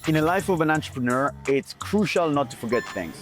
In a life of an entrepreneur, it's crucial not to forget things.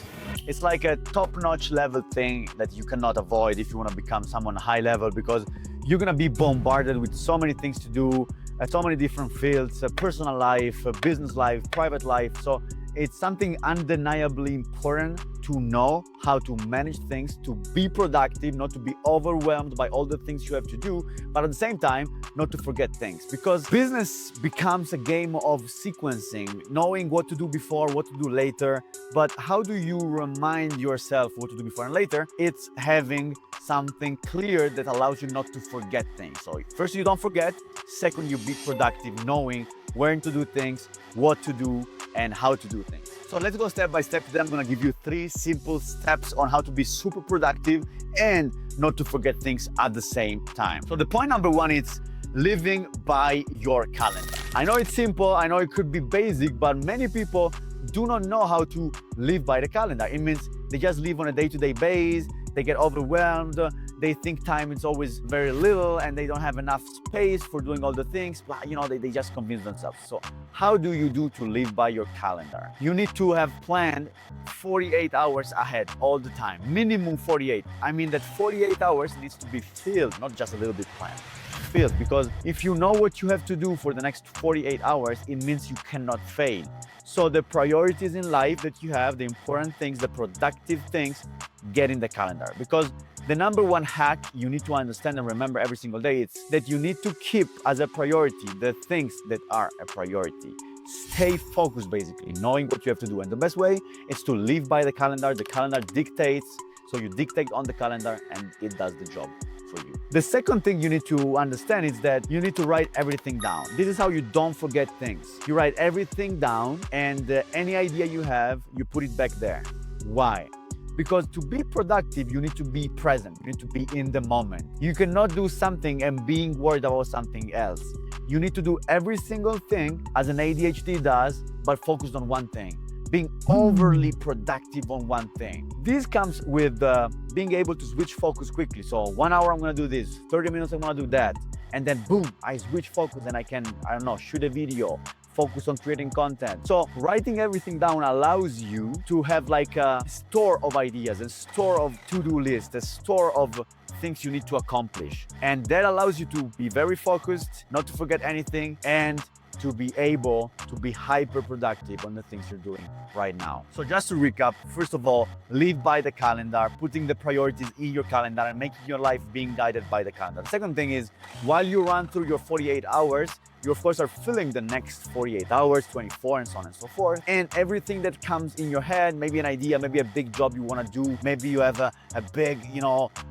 It's like a top-notch level thing that you cannot avoid if you want to become someone high level, because you're going to be bombarded with so many things to do, so many different fields, personal life, business life, private life. So it's something undeniably important to know how to manage things, to be productive, not to be overwhelmed by all the things you have to do, but at the same time, not to forget things. Because business becomes a game of sequencing, knowing what to do before, what to do later. But how do you remind yourself what to do before and later? It's having something clear that allows you not to forget things. So first, you don't forget. Second, you be productive, knowing when to do things, what to do, and how to do things. So let's go step by step. Today I'm gonna give you 3 simple steps on how to be super productive and not to forget things at the same time. So the point number 1 is living by your calendar. I know it's simple, I know it could be basic, but many people do not know how to live by the calendar. It means they just live on a day-to-day basis, they get overwhelmed, they think time is always very little and they don't have enough space for doing all the things, but they just convince themselves. So how do you do to live by your calendar? You need to have planned 48 hours ahead all the time, minimum 48. I mean that 48 hours needs to be filled, not just a little bit planned. Filled, because if you know what you have to do for the next 48 hours, it means you cannot fail. So the priorities in life that you have, the important things, the productive things, get in the calendar. Because the number 1 hack you need to understand and remember every single day is that you need to keep as a priority the things that are a priority. Stay focused, basically, knowing what you have to do. And the best way is to live by the calendar. The calendar dictates, so you dictate on the calendar and it does the job for you. The second thing you need to understand is that you need to write everything down. This is how you don't forget things. You write everything down, and any idea you have, you put it back there. Why? Because to be productive, you need to be present. You need to be in the moment. You cannot do something and being worried about something else. You need to do every single thing as an ADHD does, but focused on one thing. Being overly productive on one thing. This comes with being able to switch focus quickly. So 1 hour I'm gonna do this, 30 minutes I'm gonna do that. And then boom, I switch focus and I can, shoot a video, focus on creating content. So writing everything down allows you to have like a store of ideas, a store of to-do lists, a store of things you need to accomplish. And that allows you to be very focused, not to forget anything, and to be able to be hyper productive on the things you're doing right now. So just to recap, first of all, live by the calendar, putting the priorities in your calendar and making your life being guided by the calendar. The second thing is, while you run through your 48 hours, you of course are filling the next 48 hours, 24, and so on and so forth. And everything that comes in your head, maybe an idea, maybe a big job you want to do, maybe you have a big,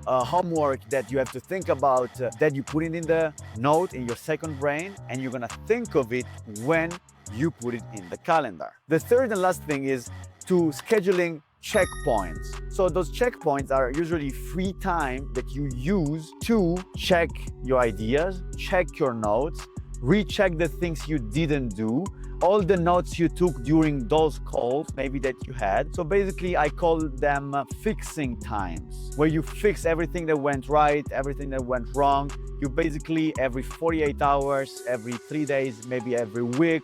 homework that you have to think about, that you put it in the note in your second brain, and you're gonna think of it when you put it in the calendar. The third and last thing is to scheduling checkpoints. So those checkpoints are usually free time that you use to check your ideas, check your notes, recheck the things you didn't do, all the notes you took during those calls maybe that you had. So basically I call them fixing times, where you fix everything that went right, everything that went wrong. You basically every 48 hours, every 3 days, maybe every week,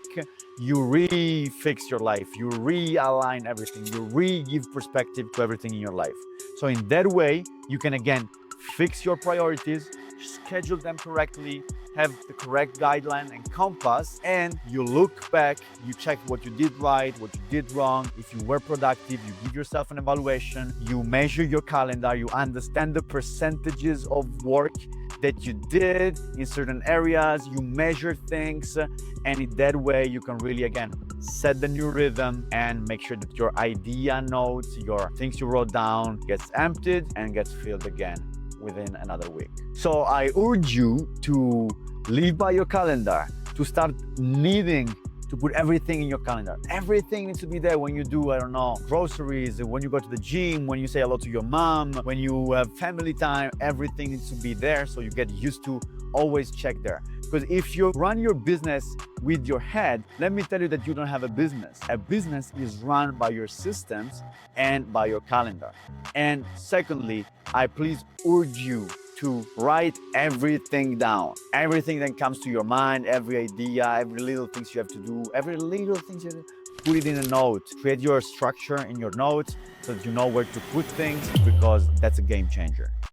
you re-fix your life, you realign everything, you re-give perspective to everything in your life. So in that way, you can again fix your priorities, schedule them correctly, have the correct guideline and compass, and you look back, you check what you did right, what you did wrong. If you were productive, you give yourself an evaluation, you measure your calendar, you understand the percentages of work that you did in certain areas, you measure things, and in that way you can really again set the new rhythm and make sure that your idea notes, your things you wrote down gets emptied and gets filled again within another week. So I urge you to live by your calendar, to start needing to put everything in your calendar. Everything needs to be there when you do, groceries, when you go to the gym, when you say hello to your mom, when you have family time, everything needs to be there, so you get used to always check there. Because if you run your business with your head, let me tell you that you don't have a business. A business is run by your systems and by your calendar. And secondly, I please urge you to write everything down. Everything that comes to your mind, every idea, every little things you have to do, every little things you have to put it in a note. Create your structure in your notes so that you know where to put things, because that's a game changer.